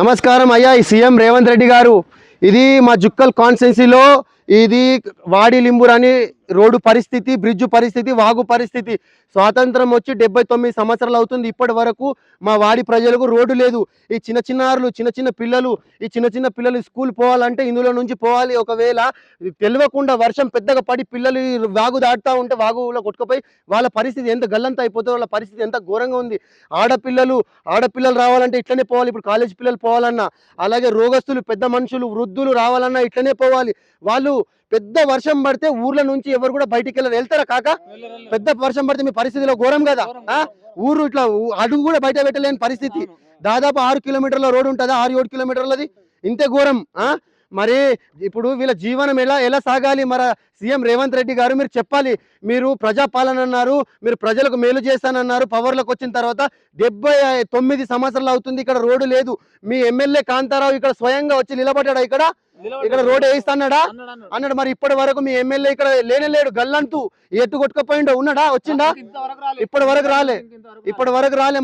నమస్కారం అయ్యా. ఈ సీఎం రేవంత్ రెడ్డి గారు, ఇది మా జుక్కల్ కాన్స్టిట్యున్సీలో ఇది వాడి లింబూర్ అని రోడ్డు పరిస్థితి, బ్రిడ్జ్ పరిస్థితి, వాగు పరిస్థితి. స్వాతంత్రం వచ్చి 79 సంవత్సరాలు అవుతుంది. ఇప్పటి వరకు మా వాడి ప్రజలకు రోడ్డు లేదు. ఈ చిన్న చిన్న పిల్లలు స్కూల్ పోవాలంటే ఇందులో నుంచి పోవాలి. ఒకవేళ తెలియకుండా వర్షం పెద్దగా పడి పిల్లలు వాగు దాటుతూ ఉంటే వాగులో కొట్టుకుపోయి వాళ్ళ పరిస్థితి ఎంత గల్లంత అయిపోతే వాళ్ళ పరిస్థితి ఎంత ఘోరంగా ఉంది. ఆడపిల్లలు రావాలంటే ఇట్లనే పోవాలి. ఇప్పుడు కాలేజ్ పిల్లలు పోవాలన్నా, అలాగే రోగస్తులు, పెద్ద మనుషులు, వృద్ధులు రావాలన్నా ఇట్లనే పోవాలి. వాళ్ళు పెద్ద వర్షం పడితే ఊర్ల నుంచి ఎవరు కూడా బయటికి వెళ్తారా కాక? పెద్ద వర్షం పడితే మీ పరిస్థితిలో ఘోరం కదా. ఊరు ఇట్లా అడుగు కూడా బయట పెట్టలేని పరిస్థితి. దాదాపు 6 కిలోమీటర్ల రోడ్డు ఉంటుందా? 6-7 కిలోమీటర్లది. ఇంతే ఘోరం. మరి ఇప్పుడు వీళ్ళ జీవనం ఎలా సాగాలి? మరి సీఎం రేవంత్ రెడ్డి గారు మీరు చెప్పాలి. మీరు ప్రజాపాలన అన్నారు, మీరు ప్రజలకు మేలు చేస్తానన్నారు. పవర్లోకి వచ్చిన తర్వాత 79 సంవత్సరాలు అవుతుంది, ఇక్కడ రోడ్డు లేదు. మీ ఎమ్మెల్యే కాంతారావు ఇక్కడ స్వయంగా వచ్చి నిలబడ్డాడా? ఇక్కడ రోడ్ వేయిస్తాడా అన్నాడు. మరి ఇప్పటి వరకు మీ ఎమ్మెల్యే ఇక్కడ లేనేలేడు. గల్లంతు ఎట్టు కొట్టుకపోయిండో ఉన్నాడా? వచ్చిండా? ఇప్పటి వరకు రాలే.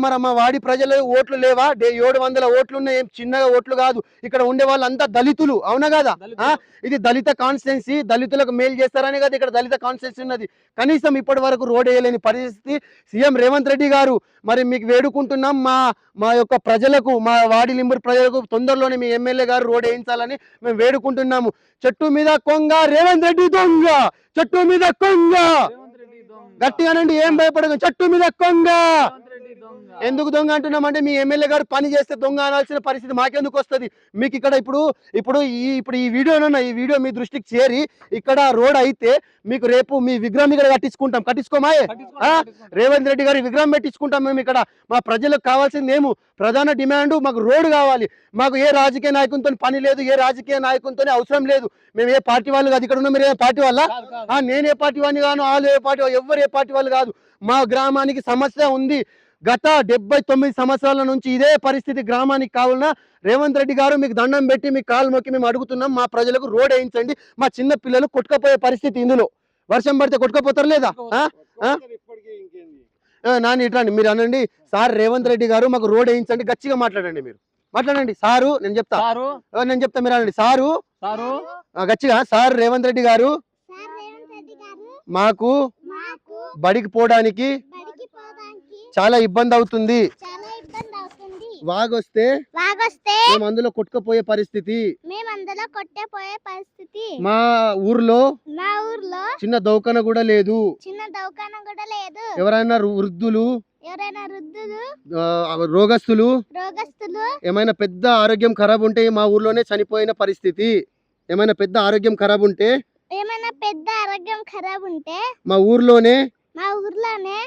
మరి మా వాడి ప్రజలు ఓట్లు లేవా? 700 ఓట్లు ఉన్నాయి. ఏం చిన్నగా ఓట్లు కాదు. ఇక్కడ ఉండే వాళ్ళంతా దళితులు, అవునా కదా? ఇది దళిత కాన్స్టిట్యున్సీ, దళితులకు మేలు చేస్తారని కదా ఇక్కడ దళిత కాన్స్టిట్యున్సీ ఉన్నది. కనీసం ఇప్పటి వరకు రోడ్ వేయలేని పరిస్థితి. సీఎం రేవంత్ రెడ్డి గారు, మరి మీకు వేడుకుంటున్నాం, మా యొక్క ప్రజలకు, మా వాడి లింబూర్ ప్రజలకు తొందరలోనే మీ ఎమ్మెల్యే గారు రోడ్ వేయించాలని మేము వేడుకుంటున్నాము. చెట్టు మీద కొంగ రేవంత్ రెడ్డి దొంగ, చెట్టు మీద కొంగ. గట్టిగానండి, ఏం భయపడదు. చెట్టు మీద కొంగ. ఎందుకు దొంగ అంటున్నామంటే మీ ఎమ్మెల్యే గారు పని చేస్తే దొంగ అనాల్సిన పరిస్థితి మాకెందుకు వస్తుంది? మీకు ఇక్కడ ఇప్పుడు ఈ వీడియో మీ దృష్టికి చేరి ఇక్కడ రోడ్ అయితే మీకు రేపు మీ విగ్రహం ఇక్కడ కట్టించుకోమాయే. రేవంత్ రెడ్డి గారి విగ్రహం పెట్టించుకుంటాం మేము. ఇక్కడ మా ప్రజలకు కావాల్సింది ప్రధాన డిమాండ్ మాకు రోడ్డు కావాలి. మాకు ఏ రాజకీయ నాయకునితో పని లేదు, ఏ రాజకీయ నాయకునితోనే అవసరం లేదు. మేము ఏ పార్టీ వాళ్ళు కాదు. ఇక్కడ ఉన్న మీరు ఏ పార్టీ వాళ్ళ? నేను ఏ పార్టీ వాడిని కాను, వాళ్ళు ఏ పార్టీ, ఎవరు ఏ పార్టీ వాళ్ళు కాదు. మా గ్రామానికి సమస్య ఉంది. గత 79 సంవత్సరాల నుంచి ఇదే పరిస్థితి గ్రామానికి. కావాలన్నా రేవంత్ రెడ్డి గారు మీకు దండం పెట్టి మీ కాలు మొక్కి మేము అడుగుతున్నాం, మా ప్రజలకు రోడ్ వేయించండి. మా చిన్న పిల్లలు కొట్టుకపోయే పరిస్థితి. ఇందులో వర్షం పడితే కొట్టుకపోతారు లేదా? నాని ఇట్లాండి మీరు అనండి, సార్ రేవంత్ రెడ్డి గారు మాకు రోడ్ వేయించండి. గట్టిగా మాట్లాడండి, మీరు మాట్లాడండి. సారు నేను చెప్తా, మీరు అనండి. సారు గట్టిగా, సార్ రేవంత్ రెడ్డి గారు మాకు బడికి పోవడానికి చాలా ఇబ్బంది అవుతుంది. వాగొస్తే మేము అందులో కొట్టుకుపోయే పరిస్థితి. మా ఊర్లో చిన్న దౌకాన కూడా లేదు. ఎవరైనా వృద్ధులు, రోగస్తులు ఏమైనా పెద్ద ఆరోగ్యం ఖరాబ్ ఉంటే మా ఊర్లోనే చనిపోయిన పరిస్థితి. ఏమైనా పెద్ద ఆరోగ్యం ఖరాబ్ ఉంటే మా ఊర్లోనే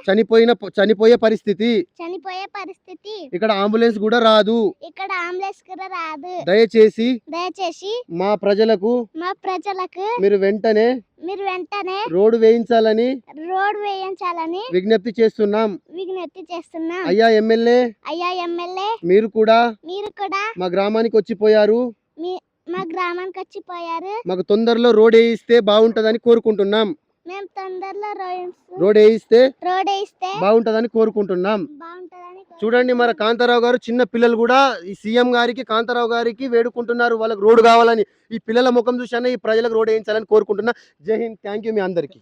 చనిపోయే పరిస్థితి. ఇక్కడ అంబులెన్స్ కూడా రాదు. దయచేసి మా ప్రజలకు మీరు వెంటనే రోడ్డు వేయించాలని విజ్ఞప్తి చేస్తున్నాం. అయ్యా ఎమ్మెల్యే, మీరు కూడా మా గ్రామానికి వచ్చిపోయారు. మాకు తొందరలో రోడ్ వేయిస్తే బాగుంటదని కోరుకుంటున్నాం. రోడ్ వేయిస్తే బాగుంటదని కోరుకుంటున్నాం. చూడండి, మరి కాంతారావు గారు చిన్న పిల్లలు కూడా ఈ సీఎం గారికి, కాంతారావు గారికి వేడుకుంటున్నారు వాళ్ళకి రోడ్డు కావాలని. ఈ పిల్లల ముఖం చూసానే ఈ ప్రజలకు రోడ్ వేయించాలని కోరుకుంటున్నా. జై హింద్. థ్యాంక్ యూ మీ అందరికి.